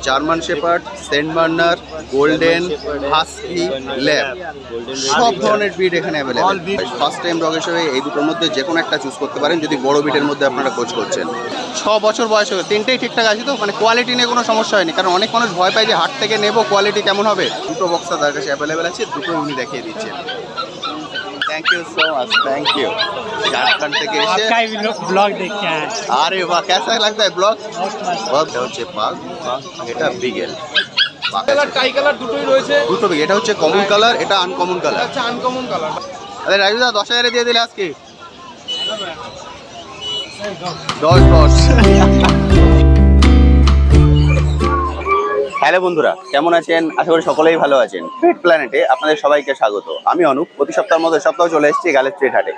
German shepherd, Saint Bernard, golden, husky, lab সব ধরনের breed এখানে অ্যাভেলেবেল। ফার্স্ট টাইম ডগ হিসেবে এই দুটোর মধ্যে যে কোনো একটা চুজ করতে পারেন যদি বড় ব্রিডের মধ্যে আপনারা খোঁজ করছেন। 6 বছর বয়স হয়ে তিনটেই ঠিকঠাক আছে তো, মানে কোয়ালিটি নিয়ে কোনো সমস্যা হয়নি, কারণ অনেক মানুষ ভয় পায় যে হাট থেকে নেবো কোয়ালিটি কেমন হবে। দুটো বক্স তার কাছে অ্যাভেলেবেল আছে, দুটো উনি দেখিয়ে দিচ্ছেন। Thank you so much, thank you. Jharkhand থেকে এসে आपका ही ब्लॉग देख के आए। अरे वाह, कैसा लगता है ब्लॉग? बहुत হচ্ছে পাগ, এটা বিগেল। কালার টাই কালার দুটোই রয়েছে। দুটো বিগেল, এটা হচ্ছে কমন কালার, এটা আনকমন কালার। আচ্ছা, আনকমন কালার। আরে রাজুদা 10,000 দিয়ে দিলে আজকে 10। হ্যালো বন্ধুরা, কেমন আছেন? আশা করি সকলেই ভালো আছেন। পেট প্ল্যানেটে আপনাদের সবাইকে স্বাগত। আমি অনুপ। প্রতি সপ্তাহের মধ্যে সপ্তাহ চলে এসেছি গালের স্ট্রিট হাটে।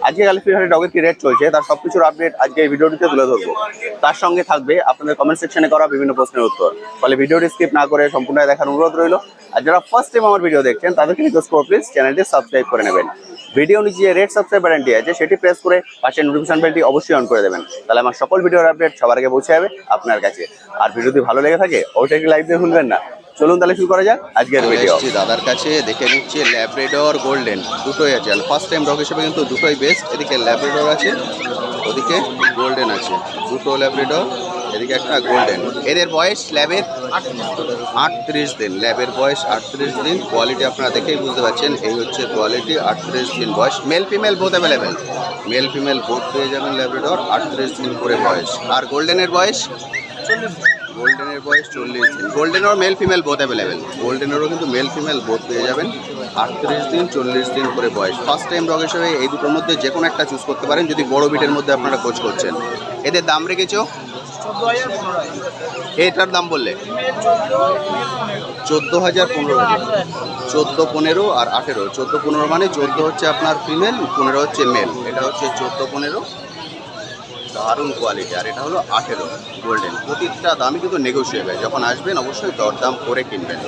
আজকে গালের স্ট্রিট হাটে ডগের কি রেট চলছে তার সবকিছুর আপডেট আজকে এই ভিডিওটিতে তুলে ধরবো। তার সঙ্গে থাকবে আপনাদের কমেন্ট সেকশনে করা বিভিন্ন প্রশ্নের উত্তর। ফলে ভিডিওটি স্কিপ না করে সম্পূর্ণ দেখার অনুরোধ রইল। আর যারা ফার্স্ট টাইম আমার ভিডিও দেখছেন তাদেরকে রিকোয়েস্ট করব প্লিজ চ্যানেলটি সাবস্ক্রাইব করে নেবেন। ভিডিও নিচে যে রেড সাবস্ক্রাইব বাটনটি আছে সেটি প্রেস করে পাশে নোটিফিকেশন বেলটি অবশ্যই অন করে দেবেন, তাহলে আমার সকল ভিডিওর আপডেট সবার আগে পৌঁছে যাবে আপনার কাছে। আর ভিডিও যদি ভালো লেগে থাকে অবশ্যই একটি লাইক দিয়ে ভুলবেন না। চলুন তাহলে শুরু করা যাক আজকের ভিডিও। দাদার কাছে দেখে নিচ্ছে ল্যাব্রাডর, গোল্ডেন দুটোই আছে। ফার্স্ট টাইম ডগ হিসেবে কিন্তু দুটোই বেস্ট। এদিকে ল্যাব্রাডর আছে, ওদিকে গোল্ডেন আছে। দুটো ল্যাব্রাডর, এদিকে একটা গোল্ডেন। এদের বয়স ল্যাবের 38 দিন। ল্যাবের বয়স 38 দিন। কোয়ালিটি আপনারা দেখেই বুঝতে পারছেন, এই হচ্ছে কোয়ালিটি। 38 দিন বয়স। Mail female both available. Mail female both পেয়ে যাবেন ল্যাব্রাডর। 38 দিন করে বয়স। আর গোল্ডেনের বয়স 40 দিন। গোল্ডেনেরও মেল ফিমেল বোথ অ্যাভেলেবেল। গোল্ডেনেরও কিন্তু মেল ফিমেল বোথ পেয়ে যাবেন। 38 দিন 40 দিন করে বয়স। ফার্স্ট টাইম ডগ হিসেবে এই দুটোর মধ্যে যে কোনো একটা চুজ করতে পারেন যদি বড় বিটের মধ্যে আপনারা খোঁজ করছেন। এদের দাম রেখেছো? 14,000। এটার দাম বললে 14,000, 15,000। 14, 15 আর 18। 14, 15 মানে 14 হচ্ছে আপনার ফিমেল, 15 হচ্ছে মেল। এটা হচ্ছে 14, 15 দারুণ কোয়ালিটি। আর এটা হলো 18 গোল্ডেন। প্রতিটা দামই কিন্তু নেগোশিয়েবল। যখন আসবেন অবশ্যই দরদাম করে কিনবেন।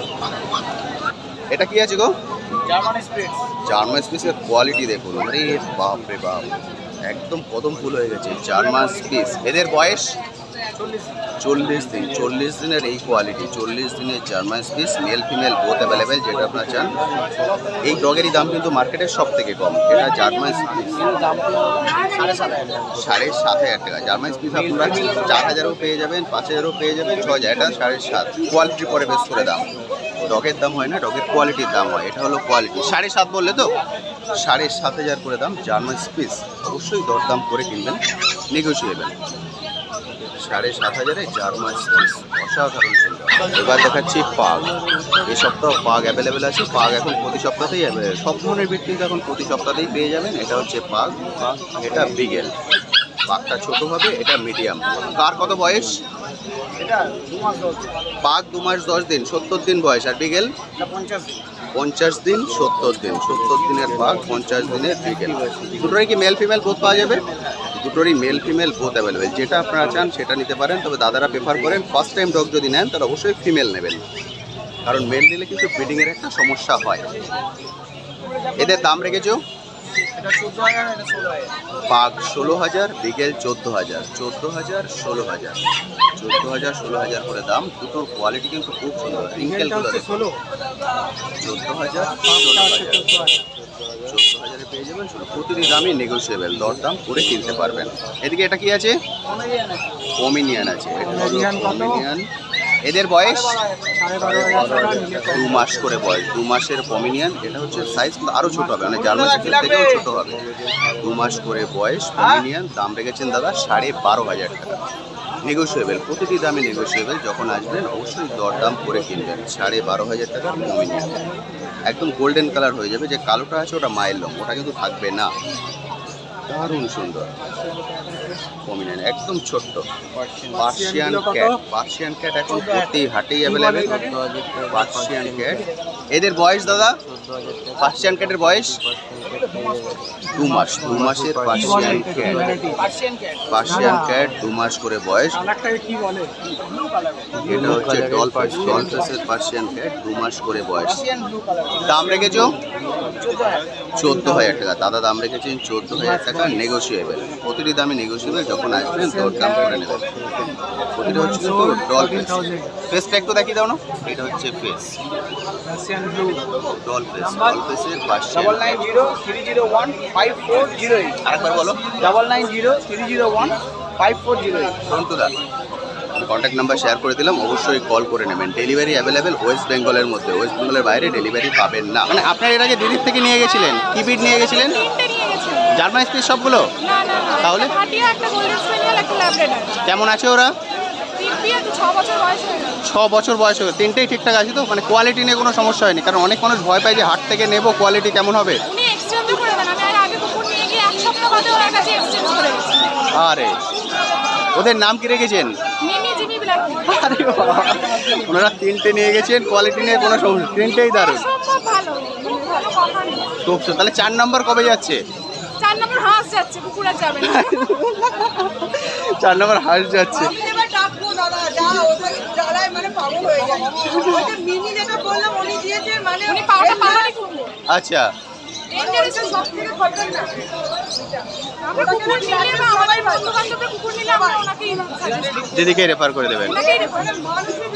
এটা কি আছে গো? German spitz. জার্মান স্পিসের কোয়ালিটি দেখুন, আরে বাপ রে বাপ, একদম কদম ফুল হয়ে গেছে জার্মান স্পিস। এদের বয়স 40 দিন। 40 দিনের এই কোয়ালিটি। 40 দিনের German spitz, male female both available. যেটা আপনারা চান। এই ডগেরই দাম কিন্তু মার্কেটের সব থেকে কম। এটা জার্মান স্পিস 7,500 টাকা। জার্মান স্পিস আপনারা 4,000ও পেয়ে যাবেন, 5,000ও পেয়ে যাবেন, 6,000। এটা 7,500। কোয়ালিটির পরে বেশ করে দাম। ডগের দাম হয় না, ডগের কোয়ালিটির দাম হয়। এটা হলো কোয়ালিটি। 7,500 বললে তো, 7,500 করে দাম জার্মান স্পিস। অবশ্যই দরদাম করে কিনবেন, নেগোশিয়েবল। 7,500 জার্মান স্পিস, অসাধারণ সুন্দর। এবার দেখাচ্ছি পাগ। এই সপ্তাহ পাগ অ্যাভেলেবেল আছে। পাগ এখন প্রতি সপ্তাহতেই অ্যাভেলেবেল। সব ধরনের বিট কিন্তু এখন প্রতি সপ্তাহতেই পেয়ে যাবেন। এটা হচ্ছে পাগ, এটা বিগেল। পাগটা ছোট হবে, এটা মিডিয়াম। কার কত বয়স? এটা 2 মাস 10 দিন। পাগ 2 মাস 10 দিন, 70 দিন বয়স। আর বিগেল এটা 50 দিন। 50 দিন, 70 দিন। 70 দিনের পাগ, 50 দিনের বিগেল। দুটোরই কি মেল ফিমেল বোথ পাওয়া যাবে? দুটোরই মেল ফিমেল বোথ অ্যাভেলেবেল। যেটা আপনারা চান সেটা নিতে পারেন। তবে দাদারা প্রেফার করেন ফার্স্ট টাইম ডগ যদি নেন তাহলে অবশ্যই ফিমেল নেবেন, কারণ মেল নিলে কিন্তু ব্রিডিংয়ের একটা সমস্যা হয়। এদের দাম রেখেছো? এটা 14,000, এটা 16,000। পাগ 16,000, বিগেল 14,000। 14,000, 16,000। 14,000, 16,000 করে দাম। দুটোর কোয়ালিটি কিন্তু খুব সুন্দর। রিঙ্কেলগুলো দেখুন। 16। 14,000, 16,000। 14,000 পেয়ে যাবেন। প্রতিটি দামই নেগোশিয়েবল, দরদাম করে কিনতে পারবেন। এদিকে এটা কি আছে? পমিনিয়ান আছে। এটা হলো পমিনিয়ান। এদের বয়স 2 মাস করে বয়স। 2 মাসের পমিনিয়ান। এটা হচ্ছে সাইজ কিন্তু আরও ছোটো হবে, মানে জার্মান স্পিস থেকেও ছোটো হবে। 2 মাস করে বয়স পমিনিয়ান। দাম রেখেছেন দাদা 12,500 টাকা। নেগোশিয়েবল, প্রতিটি দামই নেগোশিয়েবল। যখন আসবেন অবশ্যই দরদাম করে কিনবেন। 12,500 টাকার পমিনিয়ান। একদম গোল্ডেন কালার হয়ে যাবে। যে কালোটা আছে ওটা মায়ের লোম, ওটা কিন্তু থাকবে না। দারুণ সুন্দর পমিনিয়ান, একদম ছোট্ট। Persian cat. পার্সিয়ান ক্যাট এখন প্রতি হাটেই অ্যাভেলেবেল। Persian cat. এদের বয়স দাদা? পার্সিয়ান ক্যাটের বয়স 2 মাস 2 মাসের পার্সিয়ান ক্যাট। পার্সিয়ান ক্যাট 2 মাস করে বয়স। কালারটাকে কি বলে? এটা হচ্ছে ডলফেসের পার্সিয়ান ক্যাট, 2 মাস করে বয়স। দাম রেখেছো 14,000 টাকা। দাদা দাম রেখেছেন 14,000 টাকা, নেগোসিয়েবল। প্রতিটি দামে নেগোসিয়েবল, যখন আসবেন দরদাম করে নেবেন। প্রতিটা হচ্ছে কিন্তু ডলফেস। ফেসটা একটু দেখিয়ে দাও না, এটা হচ্ছে ফেস রাশিয়ান ব্লু। ডলফেসের পার্সিয়ান। 9903015408 আরেকবার বলো। 9903015408 সন্তুদা, আমি কন্ট্যাক্ট নাম্বার শেয়ার করে দিলাম, অবশ্যই কল করে নেবেন। ডেলিভারি অ্যাভেলেবেল ওয়েস্ট বেঙ্গলের মধ্যে, ওয়েস্ট বেঙ্গলের বাইরে ডেলিভারি পাবেন না। মানে আপনার এর আগে দিল্লির থেকে নিয়ে গেছিলেন, কি ব্রিড নিয়ে গেছিলেন? জার্মান স্পিচ সবগুলো? তাহলে কেমন আছে ওরা? 6 বছর বয়স হয়ে গেছে, তিনটেই ঠিকঠাক আছে তো? মানে কোয়ালিটি নিয়ে কোনো সমস্যা হয়নি? কারণ অনেক মানুষ ভয় পায় যে হাট থেকে নেবো, কোয়ালিটি কেমন হবে। আরে ওদের নাম কি রেখেছেন? আরে বাবা, ওনারা তিনটে নিয়ে গেছেন, কোয়ালিটি নিয়ে কোনো সমস্যা, তিনটেই দারুণ। খুব সুন্দর। তাহলে 4 নম্বর কবে যাচ্ছে? 4 নম্বর হাঁস যাচ্ছে, কুকুর আর যাবে না। 4 নম্বর হাঁস যাচ্ছে। উনি পাওয়াটা পাহাড়ি কুকুর। আচ্ছা, আমরা কুকুর নিলে বা আমাদের বন্ধু-বান্ধবরা কুকুর নিলে আমরা ওনাকেই দিদিকে রেফার করে দেবেন।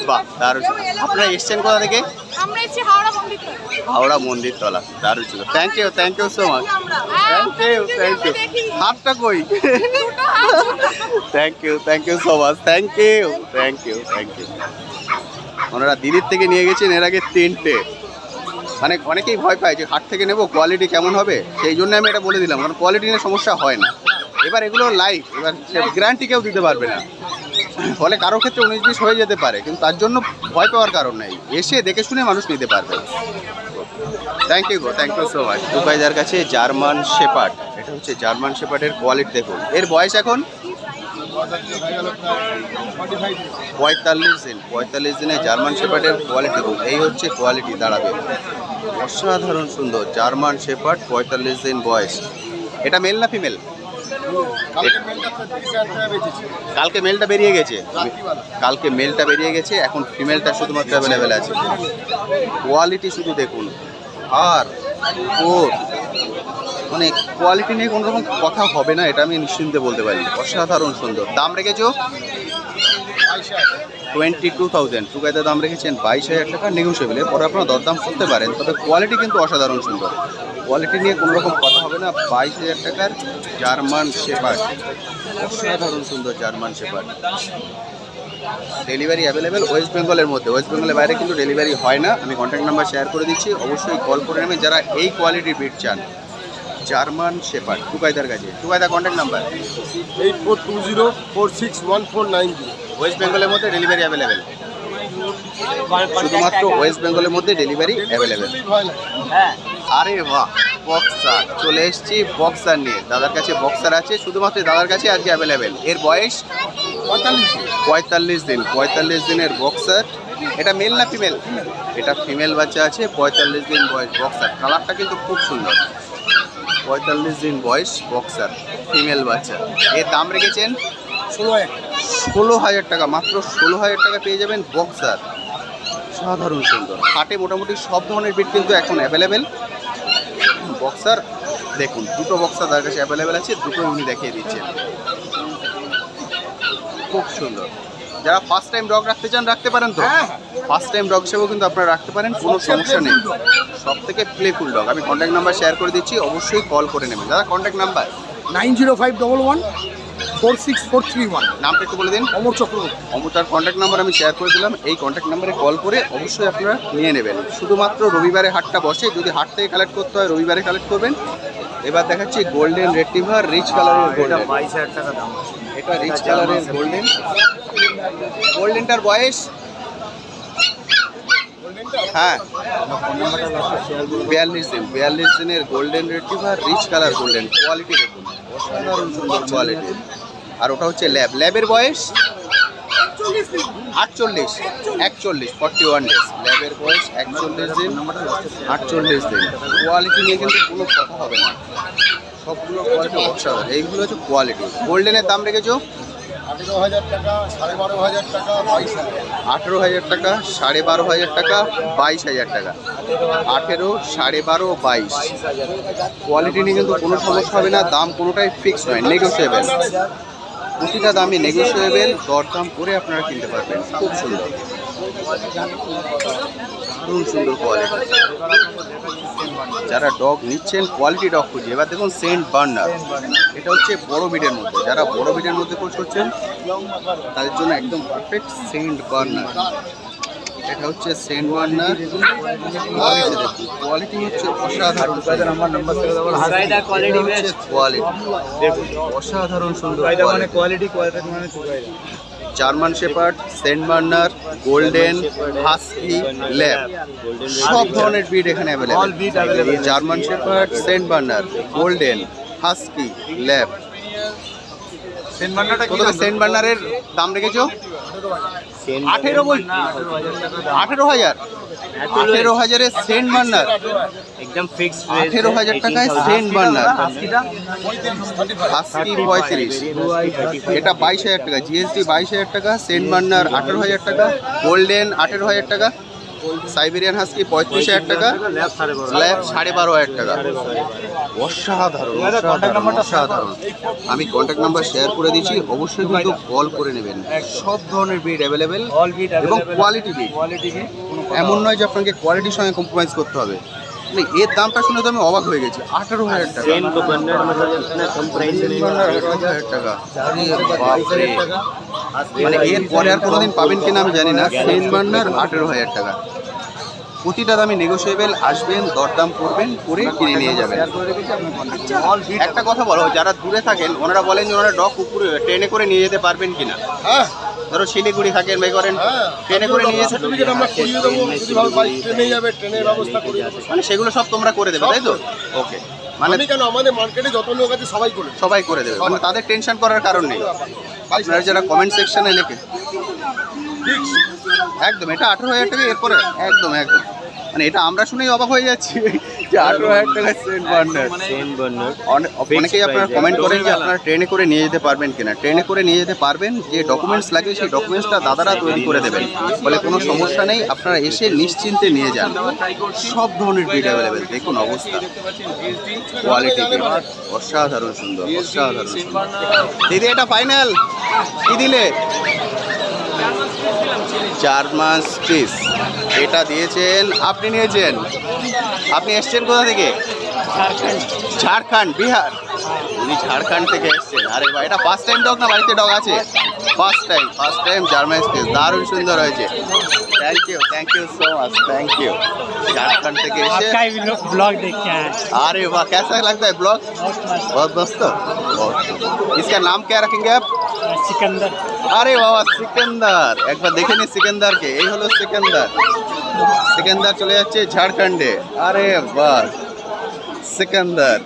বাহ, দারুণ। আপনারা এসছেন কোথা থেকে? আমরা এসেছি হাওড়া মন্দির। হাওড়া মন্দিরতলা, দারুণ ছিল। Thank you so much. Thank you. হাতটা কই? Thank you so much. Thank you. ওনারা দিল্লির থেকে নিয়ে গেছেন এর আগে 3টে। মানে অনেকেই ভয় পায় যে হাট থেকে নেবো, কোয়ালিটি কেমন হবে, সেই জন্য আমি এটা বলে দিলাম, কারণ কোয়ালিটি নিয়ে সমস্যা হয় না। এবার এগুলো লাইভ, এবার গ্যারান্টি কেউ দিতে পারবে না, ফলে কারোর ক্ষেত্রে 19-20 হয়ে যেতে পারে, কিন্তু তার জন্য ভয় পাওয়ার কারণ নেই, এসে দেখে শুনে মানুষ নিতে পারবে। Thank you so much. দুবাইদার কাছে জার্মান শেপার্ড, এটা হচ্ছে জার্মান শেপার্ডের কোয়ালিটি দেখুন। এর বয়স এখন 45 দিনে জার্মান শেপার্ডের কোয়ালিটি দেখুন। এই হচ্ছে কোয়ালিটি দাঁড়াবে, অসাধারণ সুন্দর জার্মান শেপার্ড, 45 দিন বয়স। এটা মেল না ফিমেল? কালকে মেলটা বেরিয়ে গেছে, এখন ফিমেলটা শুধুমাত্র অ্যাভেলেবেল আছে। কোয়ালিটি শুধু দেখুন, আর ও মানে কোয়ালিটি নিয়ে কোনো রকম কথা হবে না, এটা আমি নিশ্চিন্তে বলতে পারি। অসাধারণ সুন্দর। দাম রেখেছো 22,000। টুকাইতে দাম রেখেছেন 22,000 টাকা, নেগোসিয়েবল। এরপরে আপনারা দরদাম করতে পারেন, তবে কোয়ালিটি কিন্তু অসাধারণ সুন্দর। কোয়ালিটি নিয়ে কোনো রকম কথা হবে না। 22,000 টাকার জার্মান শেপার্ড, অসাধারণ সুন্দর German shepherd. Delivery available West বেঙ্গলের মধ্যে, ওয়েস্ট বেঙ্গলের বাইরে কিন্তু ডেলিভারি হয় না। আমি কন্ট্যাক্ট নাম্বার শেয়ার করে দিচ্ছি, অবশ্যই কল করে নেবেন যারা এই কোয়ালিটির ব্রিড চান। জার্মান শেপার্ড টুকাইদার কাছে। টুকাইদা কন্ট্যাক্ট নাম্বার 8420461490। ওয়েস্ট বেঙ্গলের মধ্যে ডেলিভারি অ্যাভেলেবেল, শুধুমাত্র ওয়েস্ট বেঙ্গলের মধ্যে ডেলিভারি অ্যাভেলেবেল। হ্যাঁ, আরে বাহ, বক্সার চলে এসেছি, বক্সার নিয়ে। দাদার কাছে বক্সার আছে, শুধুমাত্র দাদার কাছে আজকে অ্যাভেলেবেল। এর বয়স 45 দিন। 45 দিনের বক্সার। এটা মেল না ফিমেল? এটা ফিমেল বাচ্চা আছে, 45 দিন বয়স বক্সার। কালারটা কিন্তু খুব সুন্দর। 45 দিন বয়স বক্সার, ফিমেল বাচ্চা। এর দাম রেখেছেন 16,000 টাকা, মাত্র 16,000 টাকা পেয়ে যাবেন বক্সার। সাধারণ সুন্দর। হাটে মোটামুটি সব ধরনের ব্রিড কিন্তু এখন অ্যাভেলেবেল। বক্সার দেখুন, দুটো বক্সার তার কাছে অ্যাভেলেবেল আছে, দুটো উনি দেখিয়ে দিচ্ছেন। খুব সুন্দর। যারা ফার্স্ট টাইম ডগ রাখতে চান রাখতে পারেন তো, ফার্স্ট টাইম ডগ হিসেবেও কিন্তু আপনারা রাখতে পারেন, কোনো সমস্যা নেই। সব থেকে প্লেফুল ডগ। আমি কন্ট্যাক্ট নাম্বার শেয়ার করে দিচ্ছি, অবশ্যই কল করে নেবেন। দাদা কন্ট্যাক্ট নাম্বার 9051146431। নামটা একটু বলে দিন। অমর চক্রবর্তী। অমরটার কন্ট্যাক্ট নাম্বার আমি শেয়ার করে দিলাম, এই কন্ট্যাক্ট নাম্বারে কল করে অবশ্যই আপনারা নিয়ে নেবেন। শুধুমাত্র রবিবারে হাটটা বসে, যদি হাট থেকে কালেক্ট করতে হয় রবিবারে কালেক্ট করবেন। এবার দেখাচ্ছি গোল্ডেন রেট্রিভার, রিচ কালারের গোল্ডেন। 22,000 টাকা দাম। এটা রিচ কালারের গোল্ডেন। গোল্ডেনটার বয়স হ্যাঁ 42 দিনের golden retriever, rich colour golden. Quality দেখুন, অসাধারণ সুন্দর কোয়ালিটি। আর ওটা হচ্ছে ল্যাবের বয়স 48 41 ডেজ, ল্যাবের বয়স 41 দিন, 48 দিন। কোয়ালিটি নিয়ে কিন্তু কোনো কথা হবে না, সবগুলো কোয়ালিটি অসাধারণ। এইগুলো হচ্ছে কোয়ালিটি। গোল্ডেনের দাম রেখেছো 18,000 টাকা, 12,500 টাকা, 22,000। 18,000 টাকা, 12,500 টাকা, 22,000 টাকা। 18, 12.5, 22। কোয়ালিটি নিয়ে কিন্তু কোনো সমস্যা হবে না, দাম কোনোটাই ফিক্স নয়, নেগোসিয়েবল। প্রতিটা দামই নেগোসিয়েবল, দরদাম করে আপনারা কিনতে পারবেন। খুব সুন্দর, দারুণ সুন্দর কোয়ালিটি। যারা ডগ নিচ্ছেন কোয়ালিটি ডগ খুঁজে, এবার দেখুন সেন্ট বার্নার, এটা হচ্ছে বড় বিডের মধ্যে। যারা বড় বিডের মধ্যে খোঁজ করছেন তাদের জন্য একদম পারফেক্ট সেন্ট বার্নার। এটা হচ্ছে সেন্ট বার্নার, কোয়ালিটি হচ্ছে অসাধারণ, কোয়ালিটি অসাধারণ সুন্দর, German shepherd, Saint Bernard, golden, husky, lab, সব ধরনের ব্রিড এখানে available. German shepherd, Saint Bernard, golden, husky, lab. Saint বার্নারের দাম রেখেছো 18 বল, 18,000, 18,000 সেন্ট বার্নার, একদম ফিক্স 18,000 টাকায় সেন্ট বার্নার। হাস্কি 35, এটা 22,000 টাকা, জিএসটি 22,000 টাকা, সেন্ট বার্নার 18,000 টাকা, গোল্ডেন 18,000 টাকা, সাইবেরিয়ান হাস্কি 35,000 টাকা, ল্যাব 12,500 টাকা। অসাধারণ, অসাধারণ। আমি কন্ট্যাক্ট নাম্বার শেয়ার করে দিচ্ছি, অবশ্যই কিন্তু কল করে নেবেন। সব ধরনের ব্রিড অ্যাভেলেবেল এবং কোয়ালিটি ব্রিড, এমন নয় যে আপনাকে কোয়ালিটির সঙ্গে কম্প্রোমাইজ করতে হবে। মানে এর দামটা শুনে তো আমি অবাক হয়ে গেছি, 18,000 টাকা, 18,000 টাকা। আরে বাপরে, মানে এর পরে আর কোনোদিন পাবেন কিনা আমি জানি না। সেন্ট বার্নার 18,000 টাকা, প্রতিটা দামে নেগোসিয়েবল। আসবেন, দরদাম করবেন, করে কিনে নিয়ে যাবেন। একটা কথা বলো, যারা দূরে থাকেন ওনারা বলেন যে ওনারা ডগ উপরে ট্রেনে করে নিয়ে যেতে পারবেন কিনা? হ্যাঁ, ধরো শিলিগুড়ি থাকেন, ভাই করেন, ট্রেনে করে নিয়ে যেতে, সার্টিফিকেট আমরা করিয়ে দেবো। যদি ভালো বাইক ট্রেনে যাবে, ট্রেনের ব্যবস্থা করে দেবো। মানে সেগুলো সব তোমরা করে দেবে, তাই তো? ওকে, মানে আমি কেন, আমাদের মার্কেটে যত লোক আছে সবাই করে দেবে। সবাই করে দেবে, মানে তাদের টেনশন করার কারণ নেই। আপনারা যারা কমেন্ট সেকশনে লেখে একদম এটা 18,000 টাকা, এরপরে একদম একদম মানে এটা আমরা শুনেই অবাক হয়ে যাচ্ছি যে 18,000 টাকা সেন্ট বার্নার। অনেকেই আপনারা কমেন্ট করেন যে আপনারা ট্রেনে করে নিয়ে যেতে পারবেন কিনা। ট্রেনে করে নিয়ে যেতে পারবেন, যে ডকুমেন্টস লাগে সেই ডকুমেন্টসটা দাদারা তৈরি করে দেবেন, বলে কোনো সমস্যা নেই, আপনারা এসে নিশ্চিন্তে নিয়ে যান। সব ধরনের ব্রিড অ্যাভেলেবেল। দেখুন অবস্থা, কোয়ালিটি অসাধারণ সুন্দর, অসাধারণ সুন্দর। দিদি এটা ফাইনাল কি দিলে? জার্মান স্পিস এটা দিয়েছেন, আপনি নিয়েছেন। আপনি এসছেন কোথা থেকে? ঝাড়খণ্ড, বিহার। উনি ঝাড়খণ্ড থেকে এসছেন। আরে ভাই, এটা ফার্স্ট টাইম ডগ না বাড়িতে ডগ আছে? ফার্স্ট টাইম জার্মান স্পিস, দারুণ সুন্দর হয়েছে। Thank you so much, thank you. Jharkhand থেকে এসে ब्लॉग देख के आए। अरे वाह, कैसा लगता है ब्लॉग? बहुत मस्त। इसका नाम क्या रखेंगे आप? सिकंदर। अरे বাবা, সিকান্দার, একবার দেখে নি সিকান্দারকে। এই হলো সিকান্দার। সিকান্দার চলে যাচ্ছে ঝাড়খণ্ডে। আরে বাহ, সিকান্দার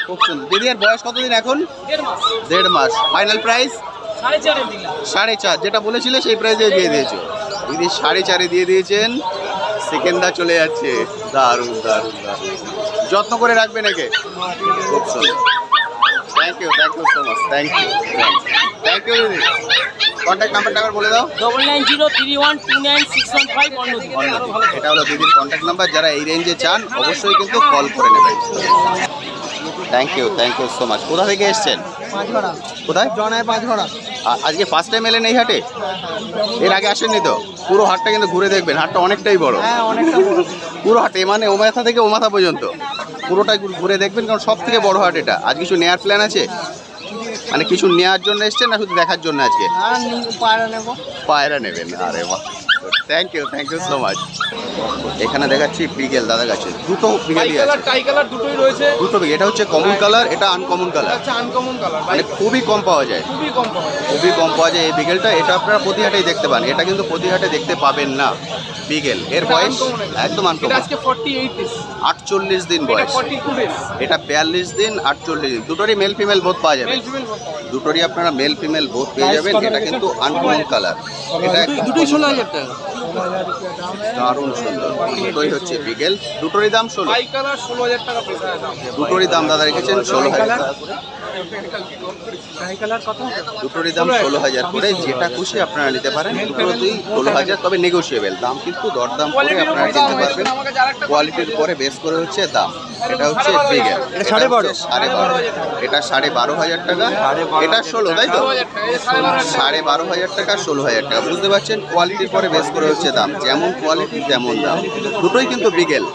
খুব সুন্দর। দিদি এর বয়স কতদিন এখন? 1.5 মাস। ফাইনাল প্রাইস 4.5, যেটা বলেছিলে সেই প্রাইসে দিয়ে দিয়েছো। দিদি 4.5 দিয়ে দিয়েছেন। সিকান্দার চলে যাচ্ছে। দারুণ দারুণ দারুণ, যত্ন করে রাখবেন একে। খুব সুন্দর। Thank you so much, thank you দিদি। কন্ট্যাক্ট নাম্বারটা একবার বলে দাও। 9903129615 এটা হলো দিদির কন্ট্যাক্ট নাম্বার। যারা এই রেঞ্জে চান অবশ্যই কিন্তু কল করে নেবেন। Thank you so much. কোথা থেকে এসছেন? কোথায়? আজকে ফার্স্ট টাইম এলেন এই হাটে? এর আগে আসেননি তো? পুরো হাটটা কিন্তু ঘুরে দেখবেন, হাটটা অনেকটাই বড়। পুরো হাটে মানে ও মাথা থেকে ও মাথা পর্যন্ত পুরোটাই ঘুরে দেখবেন, কারণ সব থেকে বড় হাট এটা। আজ কিছু নেওয়ার প্ল্যান আছে? মানে কিছু নেওয়ার জন্য এসছেন না শুধু দেখার জন্য আজকে? পায়রা নেবেন। আরে বাহ, থ্যাংক ইউ সো মাচ। এখানে দেখাচ্ছি বিগেল দাদার কাছে, দুটো বিগেলই আছে, টাই কালার দুটোই রয়েছে। দুটো বিগেল। এটা হচ্ছে কমন কালার, এটা আনকমন কালার, আচ্ছা আনকমন কালার মানে খুবই কম পাওয়া যায়, খুবই কম পাওয়া যায়। খুবই কম পাওয়া যায় এই বিগেলটা। এটা আপনারা প্রতি হাটেই দেখতে পান, এটা কিন্তু প্রতি হাটে দেখতে পাবেন না বিগেল। এর বয়স একদম এটা আনকমন, আজকে 48 ডেজ, 48 দিন এটা বয়স। 42 ডেজ। এটা 42 দিন 48 দিন, দুটোরই মেল ফিমেল বোথ পাওয়া যাবে, মেল ফিমেল বলতে হবে। দুটোরই আপনারা মেল ফিমেল বোথ পেয়ে যাবেন। এটা কিন্তু আনকমন কালার, এটা দুটোই 16,000 টাকা। দারুণ সুন্দর, দুটোই হচ্ছে বিগেল, দুটোরই দাম 16। টাই কালার 16,000 টাকা পিস দাম। দুটোরই দাম দাদা রেখেছেন 16,000 টাকা করে। দুটোরই দাম 16,000 করে, যেটা খুশি আপনারা নিতে পারেন, দুটোতেই 16,000, তবে নেগোশিয়েবল দাম, কিন্তু দরদাম করে আপনারা কিনতে পারবেন। কোয়ালিটির পরে বেস করে হচ্ছে দাম। এটা হচ্ছে বিগেল, এটা 12.5, এটা 12,500 টাকা, এটা 16, তাই তো? 12,500 টাকা, 16,000 টাকা, বুঝতে পারছেন? কোয়ালিটির পরে বেস করে হচ্ছে দাম, যেমন কোয়ালিটি তেমন দাম। দুটোই কিন্তু বিগেল,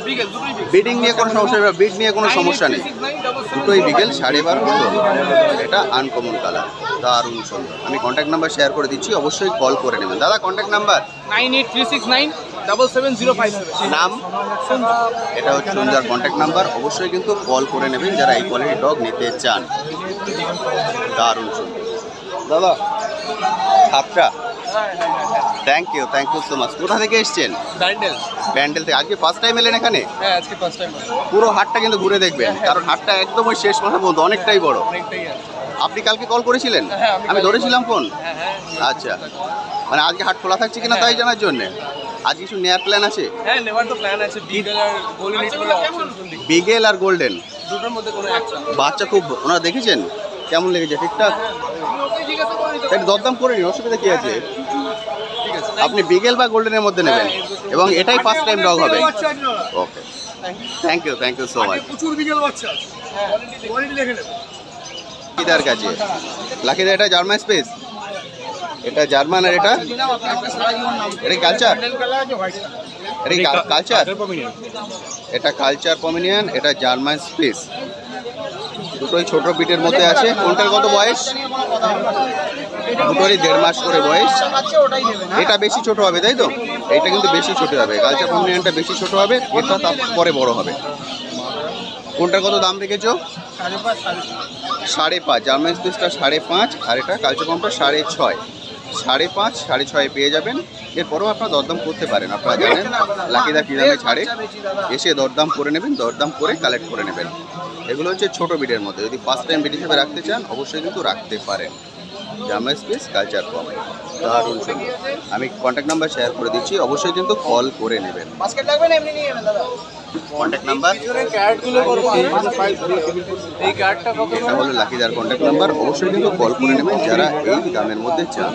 বিগেল দুটোই বিগেল। বিডিং নিয়ে কোনো সমস্যা নেই, বিড নিয়ে কোনো সমস্যা নেই, দুটোই বিকেল 12.5। এটা আনকমন কালার, দারুণ সুন্দর। আমি কন্ট্যাক্ট নাম্বার শেয়ার করে দিচ্ছি, অবশ্যই কল করে নেবেন। দাদা কন্ট্যাক্ট নাম্বার 9836977057। নাম, এটা হচ্ছে সুন্দর কন্ট্যাক্ট নাম্বার, অবশ্যই কিন্তু কল করে নেবেন যারা এই কোয়ালিটি ডগ নিতে চান। দারুণ সুন্দর দাদা, সাতটা। Thank you so much. কোথা থেকে এসছেন? ব্যান্ডেল। ব্যান্ডেল থেকে। আজকে ফার্স্ট টাইম এলেন এখানে? হ্যাঁ আজকে ফার্স্ট টাইম। পুরো হাটটা কিন্তু ঘুরে দেখবেন, কারণ হাটটা একদম ওই শেষ মাথা পর্যন্ত, অনেকটাই বড়। অনেকটাই আছে। আপনি কালকে কল করেছিলেন? হ্যাঁ, আমি ধরেছিলাম ফোন। হ্যাঁ হ্যাঁ। আচ্ছা, মানে আজকে হাট খোলা থাকছে কিনা তাই জানার জন্য। আজ কিছু নেয়ার প্ল্যান আছে? হ্যাঁ নেওয়ার তো প্ল্যান আছে। বিগেল আর গোল্ডেন রিট্রিভার অপশন দিই। বিগেল আর গোল্ডেন দুটোর মধ্যে কোনো একটা। বাচ্চা খুব, ওনারা দেখেছেন কেমন লেগেছে? ঠিকঠাক? ঠিক আছে করে দিতে একটু দরদাম করে নিন, অসুবিধা কি আছে? ঠিক আছে। আপনি বিগেল বা গোল্ডেনের মধ্যে নেবেন, এবং এটাই ফার্স্ট টাইম ডগ হবে। ওকে, থ্যাংক ইউ সো মাচ। প্রচুর বিগেল বাচ্চা আছে। হ্যাঁ কোয়ালিটি দেখে নেবেন। লাকিদার কাছে, লাকিদা এটা জার্মান স্পেস, এটা জার্মান, আর এটা কালচার, এটা কালচার, এটা কালচার পমিনিয়ান, এটা জার্মান স্পেস। দুটোই ছোট বিটের মধ্যে আছে। কোনটার কত বয়স? দুটোরই 1.5 মাস করে বয়স। এটা বেশি ছোট হবে, তাই তো? এটা কিন্তু বেশি ছোট হবে, কালচার পমিনিয়ানটা বেশি ছোট হবে, এটা তারপরে বড় হবে। কোনটার কত দাম রেখেছো? 5.5। জার্মান স্পেসটা 5.5, আর এটা কালচার পমটা 6.5। 5.5, 6.5 পেয়ে যাবেন। এরপরেও আপনারা দরদাম করতে পারেন, আপনারা জানেন লাকিদা কী দামে ছাড়ে, এসে দরদাম করে নেবেন, দরদাম করে কালেক্ট করে নেবেন। এগুলো হচ্ছে ছোট বিডের মধ্যে, যদি ফার্স্ট টাইম বিড হিসেবে রাখতে চান অবশ্যই কিন্তু রাখতে পারেন। জার্মান স্পেস, কালচার পম, দারুণ সুন্দর। আমি কন্ট্যাক্ট নাম্বার শেয়ার করে দিচ্ছি, অবশ্যই কিন্তু কল করে নেবেন। বাস্কেট লাগবে না এমনি নিয়ে নেবেন দাদা। কন্ট্যাক্ট নাম্বার, ক্যারেটগুলো করব। এই কার্ডটা কত? এটা হলো লাকিদার কন্ট্যাক্ট নাম্বার, অবশ্যই কিন্তু কল করে নেবেন যারা এই দামের মধ্যে চান।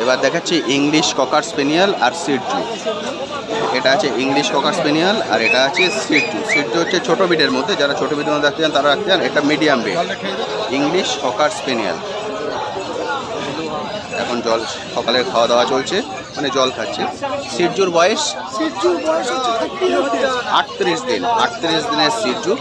এবার দেখাচ্ছি ইংলিশ ককার স্পেনিয়াল আর সিটজু। এটা আছে ইংলিশ ককার স্পেনিয়াল, আর এটা আছে সিটজু। সিটজু হচ্ছে ছোট বিডের মধ্যে, যারা ছোট বিডের মধ্যে রাখতে চান তারা রাখতে চান। এটা মিডিয়াম বিড, ইংলিশ ককার স্পেনিয়াল। এখন জল, সকালের খাওয়া দাওয়া চলছে, মানে জল খাচ্ছে। সিটজুর বয়স 38 দিন, 38 দিনের সিটজু।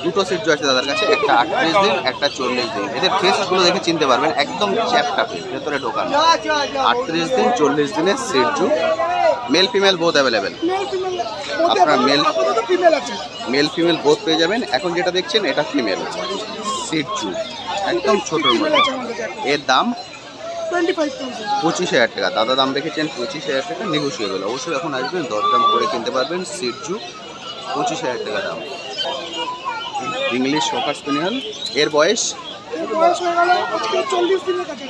দুটো সিটজু আছে তাদের কাছে, একটা 38 দিন, একটা 40 দিন। এদের ফেসগুলো দেখে চিনতে পারবেন, একদম চ্যাপটা ফেস, ভেতরে ঢোকানো। 38 দিন, 40 দিনের Shih Tzu, mail female both available. আপনারা মেল ফিমেল বোথ পেয়ে যাবেন। এখন যেটা দেখছেন এটা ফিমেল সিটজু, একদম ছোটোর মধ্যে। এর দাম 25,000 টাকা। দাদা দাম রেখেছেন 25,000 টাকা, নেগোশিয়েবল। অবশ্যই এখন আসবেন, দরদাম করে কিনতে পারবেন। সিটজু 25,000 টাকা দাম। ইংলিশ ককার স্পেনিয়াল, এর বয়স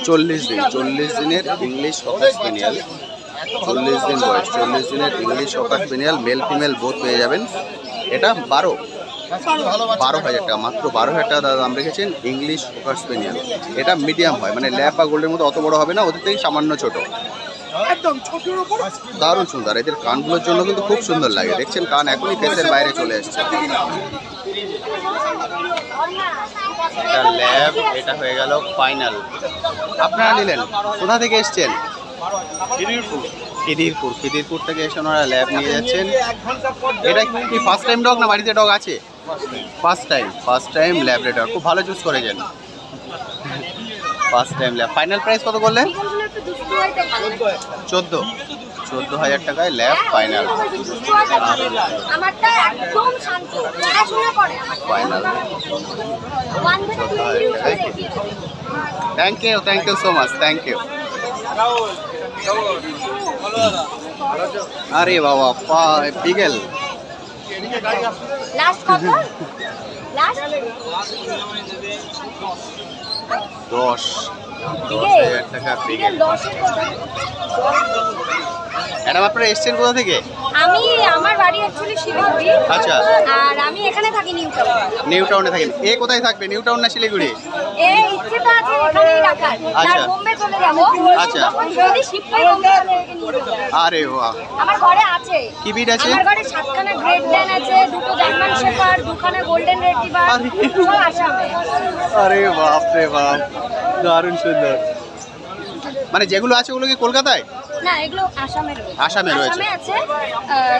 40 দিন, 40 দিনের ইংলিশ ককার স্পেনিয়াল, 40 দিন বয়স, 40 দিনের ইংলিশ ককার স্পেনিয়াল, মেল ফিমেল বোথ পেয়ে যাবেন। এটা 12,000 টাকা, মাত্র 12,000 টাকা দাম রেখেছেন ইংলিশ ককার স্পেনিয়াল। এটা মিডিয়াম হয়, মানে ল্যাপ বা গোল্ডের মতো অত বড় হবে না, ওদের থেকে সামান্য ছোট, একদম ছোটর উপর। দারুণ সুন্দর। এদের কানগুলোর জন্য কিন্তু খুব সুন্দর লাগে, দেখছেন কান এখনই ফেসের বাইরে চলে এসছে। এটা ল্যাব, এটা হয়ে গেল ফাইনাল। আপনারা নিলেন, কোথা থেকে এসছেন? খিদিরপুর থেকে এসে ওনারা ল্যাব নিয়ে যাচ্ছেন। এটা কি ফার্স্ট টাইম ডগ না বাড়িতে ডগ আছে? ফার্স্ট টাইম ল্যাবরেটর, খুব ভালো চুজ করেছেন। First time lab. Final price কত বললেন? বিকেলগুলো একটু দুষ্টু হয় তো ভালো। 14,000 টাকায় ল্যাব ফাইনাল। দুষ্টু হয় তো ভালো। আমারটা একদম শান্ত, পড়াশোনা করে। ফাইনাল 1 থেকে 20 ইউজ করে দেখি। Thank you so much, thank you. আরে বাবা পিগেল লাস্ট কত? লাস্ট 10,000 টাকা পিগেল। 10 এর কত? ম্যাডাম আপনারা এসছেন কোথা থেকে? আমার বাড়ি অ্যাকচুয়ালি শিলিগুড়ি। আচ্ছা। আর আমি এখানে থাকি নিউ টাউন। নিউ টাউনে থাকেন। এ কোথায় থাকবে, নিউ টাউন না শিলিগুড়ি? এই ইচ্ছে তো আছে এখানেই রাখার। আচ্ছা। আর বোম্বে চলে যাবো। আচ্ছা। যদি শিফট হই বোম্বে চলে এখানে নিয়ে যাবো। আরে বাহ, আমার ঘরে আছে। কি বিট আছে? আমার ঘরে 7খানা গ্রেট ড্যান আছে, 2টো জার্মান শেফার্ড, 2খানা গোল্ডেন রেট্রিভার, সব আসামে। আরে বাপ রে বাপ, দারুণ সুন্দর। মানে যেগুলো আছে ওগুলো কি কলকাতায়? না, এগুলো আসামে রয়েছে। আসামে রয়েছে। আসামে আছে।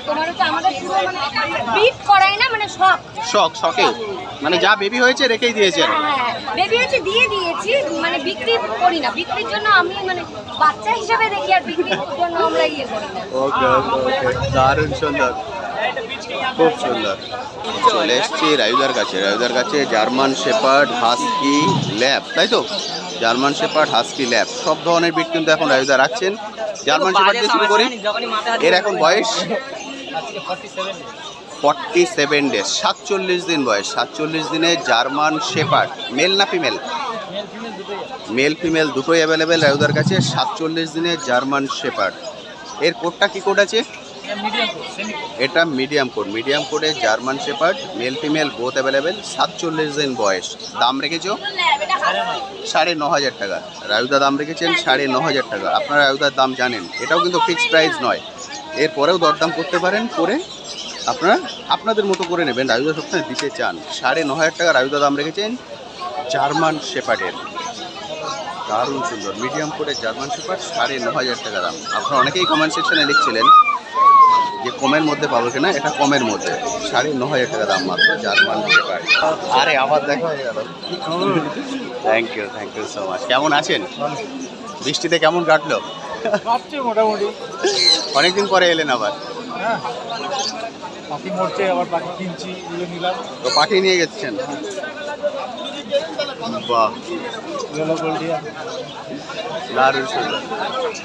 তোমার হচ্ছে আমাদের পুরো মানে বিট করাই না, মানে শখে মানে যা বেবি হয়েছে রেখেই দিয়েছেন। হ্যাঁ, বেবি হচ্ছে দিয়ে দিয়েছি, মানে বিক্রি করি না। বিক্রির জন্য আমি মানে বাচ্চা হিসাবে দেখি, আর বিক্রির জন্য আমরা ইয়ে করি না। ওকে, দারুণ সুন্দর, খুব সুন্দর। চলে এসছি রায়ুদার কাছে জার্মান শেপার্ড হাস্কি ল্যাব, তাই তো? জার্মান শেপার্ড হাস্কি ল্যাব সব ধরনের বিট কিন্তু এখন রায়ুদা রাখছেন। জার্মান শেপার্ড দিয়ে শুরু করি। এর এখন বয়স 47 ডেজ, 47 দিন বয়স। 47 দিনে জার্মান শেপার্ড, মেল না ফিমেল? মেল ফিমেল দুটোই অ্যাভেলেবেল রায়ুদার কাছে। 47 দিনে জার্মান শেপার্ড। এর কোডটা কি কোড আছে? এটা মিডিয়াম কোডে German shepherd, mail female both available. 47 দিন বয়স। দাম রেখেছো 9,500 টাকা। রায়ুদা দাম রেখেছেন 9,500 টাকা। আপনারা রায়ুদার দাম জানেন, এটাও কিন্তু ফিক্সড প্রাইস নয়। এরপরেও দরদাম করতে পারেন, করে আপনারা আপনাদের মতো করে নেবেন। রায়ুদা সবসময় দিতে চান। 9,500 টাকা রায়ুদা দাম রেখেছেন জার্মান শেপার্ডের। দারুণ সুন্দর মিডিয়াম কোডের জার্মান শেপার্ড, 9,500 টাকা দাম। আপনারা অনেকেই কমেন্ট সেকশনে লিখছিলেন যে কমের মধ্যে পাবো কিনা, এটা কমের মধ্যে। 9,500 টাকা দাম মাত্র জার্মান শেপার্ড। আরে আবার দেখা হয়ে গেল। Thank you so much. কেমন আছেন? বৃষ্টিতে কেমন কাটলো? মোটামুটি অনেকদিন পরে এলেন আবার। পাখি মরছে, আবার পাখি কিনছি, এগুলো নিলাম। তো পাখি নিয়ে গেছেন? বাহ, দারুণ সুন্দর।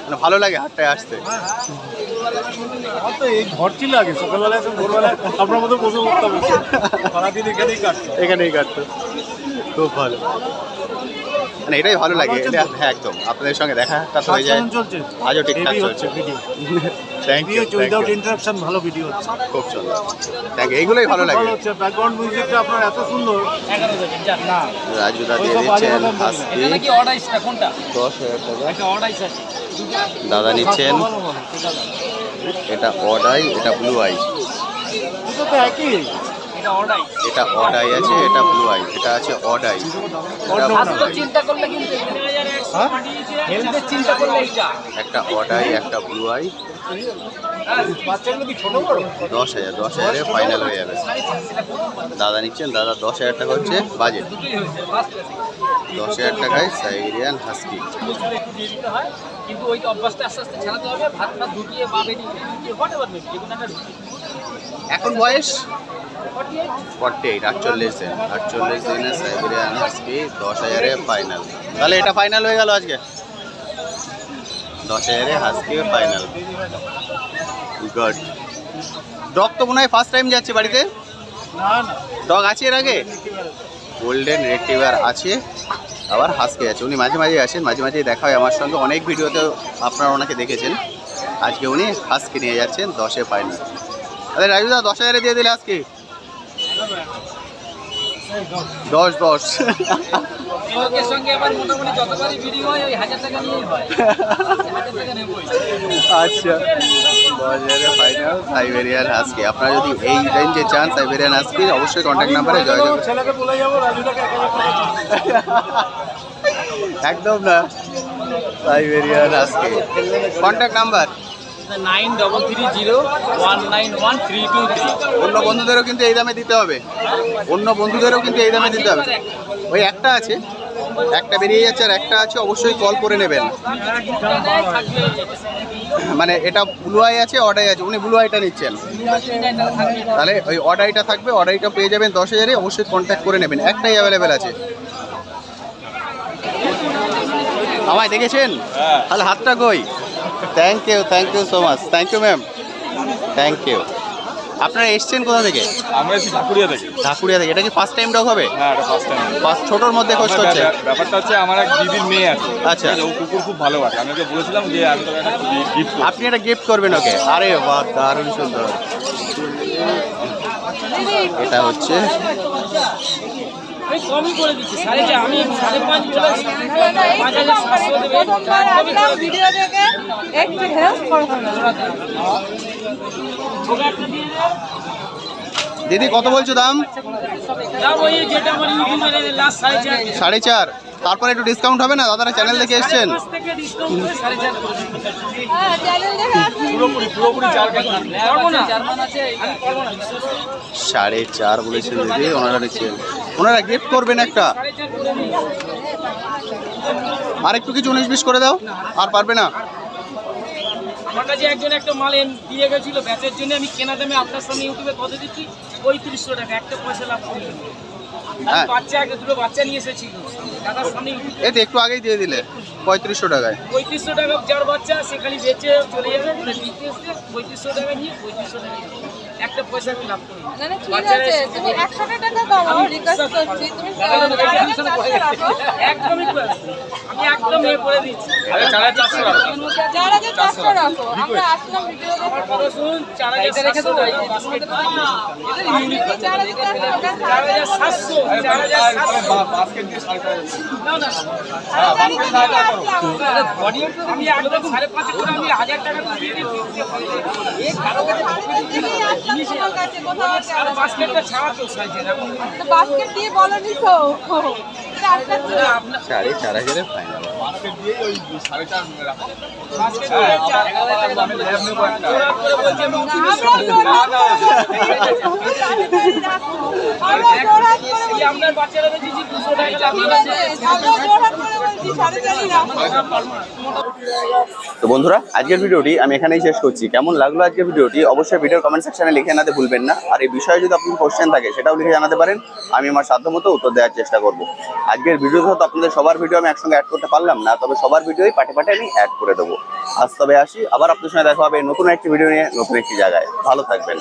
মানে ভালো লাগে হাটটায় আসতে। আমার তো এই ঘর ছিল আগে, সকালবেলায় ভোরবেলায় আপনার মতো বসে উঠতাম, সারাদিন এখানেই কাটতো। খুব ভালো, মানে এটাই ভালো লাগে। হ্যাঁ একদম, আপনাদের সঙ্গে দেখা তো হয়ে যায়। চলছে আজও ঠিকঠাক চলছে। Video thank you, without interruption ভালো ভিডিও হচ্ছে। খুব সুন্দর, থ্যাংক ইউ। এইগুলোই ভালো লাগে। ভালো হচ্ছে, ব্যাকগ্রাউন্ড মিউজিকটা আপনার এত সুন্দর। না, রাজুদা দিয়ে দিচ্ছেন হাস্কি এটা কি অর্ডাইসটা কোনটা? 10,000 টাকা। একটা অর্ডাইস আছে। দাদা নিচ্ছেন, এটা অডাই, এটা ব্লু আই। দুটো তো একই। এটা অর্ডাইস। এটা অডাই আছে, এটা ব্লু আই। এটা আছে অডাই, এটা স্বাস্থ্য blue eye। চিন্তা করলে কিন্তু হ্যাঁ, হেলথের চিন্তা করলে এইটা। একটা অডাই, একটা ব্লু আই। বাচ্চাগুলো কি ছোট বড়? 10,000 ফাইনাল হয়ে যাবে। দাদা নিচ্ছেন, দাদা 10,000 টাকা হচ্ছে বাজেট। 10,000 টাকায় সাইবেরিয়ান হাস্কি। কিন্তু ওই অভ্যাসটা আস্তে আস্তে ছাড়াতে হবে। ভাত ভাত ঢুকিয়ে বা বেরিয়ে হোয়াটএভার মেবি যে কোনো একটা ঢুকিয়ে। এখন বয়স 48, 48 দিন। 48 দিনে সাইবেরিয়ান হাস্কি 10,000 ফাইনাল। তাহলে এটা ফাইনাল হয়ে গেল আজকে। 10,000 হাস্কি ফাইনাল। গুড। ডগ তো মনে হয় ফার্স্ট টাইম যাচ্ছে বাড়িতে। না না, ডগ আছে এর আগে? গোল্ডেন রিট্রিভার আছে, আবার হাস্কি আছে। উনি মাঝে মাঝে আসেন, মাঝে মাঝে দেখা হয় আমার সঙ্গে। অনেক ভিডিওতে আপনারা ওনাকে দেখেছেন। আজকে উনি হাস্কি নিয়ে যাচ্ছেন 10-এ ফাইনাল। আরে রাজুদা 10,000 দিয়ে দিলে আজকে 10। লোকের সঙ্গে আবার মোটামুটি যতবারই ভিডিও হয় ওই 1,000 টাকা নিয়েই হয়। 1,000 টাকা নেবই। আচ্ছা, 10,000 ফাইনাল সাইবেরিয়ান হাস্কি। আপনারা যদি এই রেঞ্জে চান সাইবেরিয়ান হাস্কি, অবশ্যই কন্ট্যাক্ট নাম্বারে যোগাযোগ করুন। ছেলেকে বলে যাবো রাজুদাকে 1,000 টাকা একদম না, সাইবেরিয়ান হাস্কি। Contact number 9330191323। অন্য বন্ধুদেরও কিন্তু এই দামে দিতে হবে। ওই একটা আছে, একটা বেরিয়ে যাচ্ছে আর একটা আছে, অবশ্যই কল করে নেবেন। মানে এটা ব্লু আই আছে, অর্ডাই আছে, উনি ব্লু আইটা নিচ্ছেন, তাহলে ওই অর্ডাইটা থাকবে, অর্ডাইটা পেয়ে যাবেন 10,000-এ, অবশ্যই কন্ট্যাক্ট করে নেবেন, একটাই অ্যাভেলেবেল আছে। আমায় দেখেছেন? তাহলে হাতটা কই? Thank you so much, thank you ma'am, thank you. আপনারা এসছেন কোথা থেকে? আমরা এসেছি ঢাকুরিয়া থেকে। ঢাকুরিয়া থেকে। এটা কি ফার্স্ট টাইম ডগ হবে? হ্যাঁ, এটা ফার্স্ট টাইম। ফার্স্ট ছোটোর মধ্যে খোঁজ করছে? ব্যাপারটা হচ্ছে আমার এক দিদির মেয়ে আছে, আচ্ছা। ও কুকুর খুব ভালোবাসে, আমি ওকে বলেছিলাম যে আমি তোকে একটা গিফট করব। আপনি এটা গিফট করবেন ওকে? আরে বাহ, দারুণ সুন্দর। এটা হচ্ছে আমি কমই করে দিচ্ছি, 4.5 আমি 5.5 চলে আসছি। 5,700 দেবে। প্রথমবার আসলাম ভিডিও দেখে, একটু হেল্প করো না। দিদি কত বলছো দাম? দাম ওই যেটা আমার ইউটিউবের লাস্ট 4.5। 4.5। তারপরে একটু ডিসকাউন্ট হবে না? দাদারা চ্যানেল দেখে এসছেন। 5 থেকে ডিসকাউন্ট করে 4.5 করে দিচ্ছি। হ্যাঁ, চ্যানেল দেখে আসুন। পুরোপুরি চার কেজি। পারবো না, জার্মান আছে, আমি পারবো না। 4.5 বলেছেন দিদি, ওনারা নিচ্ছেন। ওনারা গিফট করবেন একটা, 4.5 করে দিই। আর একটু কিছু 19-20 করে দাও। আর পারবে না? আমার কাছে একজন একটা মাল দিয়ে গেছিল ব্যাচের জন্য, আমি কেনা দামে আপনার সামনে ইউটিউবে কত দিচ্ছি? 3500 টাকা, একটা পয়সা লাভ করি। হ্যাঁ। বাচ্চা আগে দুটো বাচ্চা নিয়ে এসেছিল দাদার সামনে ইউটিউবে। এই তো একটু আগেই দিয়ে দিলে 3500 টাকায়। 3500 টাকা যার বাচ্চা সে খালি বেচে চলে যাবে, মানে দিতে এসে 3500 টাকা নিয়ে 3500 টাকা নিয়ে একটা পয়সা আমি লাভ করি। না, না, ঠিক আছে, তুমি 100 টাকা দাও, রিকোয়েস্ট করছি, তুমি 4,500 রাখো। একদমই করে দিচ্ছি। আমি একদম করে দিচ্ছি। 4,400 টাকা। 4,400 রাখো। আমরা আসলাম ভিডিও দেখে। কথা শুনুন, 4,700 টাকা। এটা ইউনিক। 4,400 টাকা। 4,700, 4,700। বাস্কেট দিয়ে 4,500। না, না, বডি আমি একদম 5.5 করে আমি 1,000 টাকা দিয়ে দিচ্ছি। এই কারো কাছে জিনিস তোমার কাছে কোথাও আছে? আর বাস্কেটটা ছাড়া তো সাইজের এখন তো বাস্কেট দিয়ে বলনি তো। এটা আপনার ছিল। আপনার 4,500 ফাইনাল। বাস্কেট দিয়েই ওই 4,500 রাখা। বাস্কেট আমি ল্যাব নেবো একটা। করে বলছি আমি আমরা জোড়হাত করে এই আপনার বাচ্চারা দিচ্ছি 200 টাকা লাভ ঠিক আছে, আমরা জোড়হাত করে বলছি 4,500 রাখো। তো বন্ধুরা, আজকের ভিডিওটি আমি এখানেই শেষ করছি। কেমন লাগলো আজকের ভিডিওটি অবশ্যই ভিডিওর কমেন্ট সেকশনে লিখে জানাতে ভুলবেন না। আর এই বিষয়ে যদি আপনার কোশ্চেন থাকে সেটাও লিখে জানাতে পারেন, আমি আমার সাধ্যমতো উত্তর দেওয়ার চেষ্টা করব। আজকের ভিডিওতে হয়তো আপনাদের সবার ভিডিও আমি একসঙ্গে অ্যাড করতে পারলাম না, তবে সবার ভিডিওই পাটে পাটে আমি অ্যাড করে দেবো। আজ তবে আসি, আবার আপনার সঙ্গে দেখা হবে নতুন একটি ভিডিও নিয়ে, নতুন একটি জায়গায়। ভালো থাকবেন।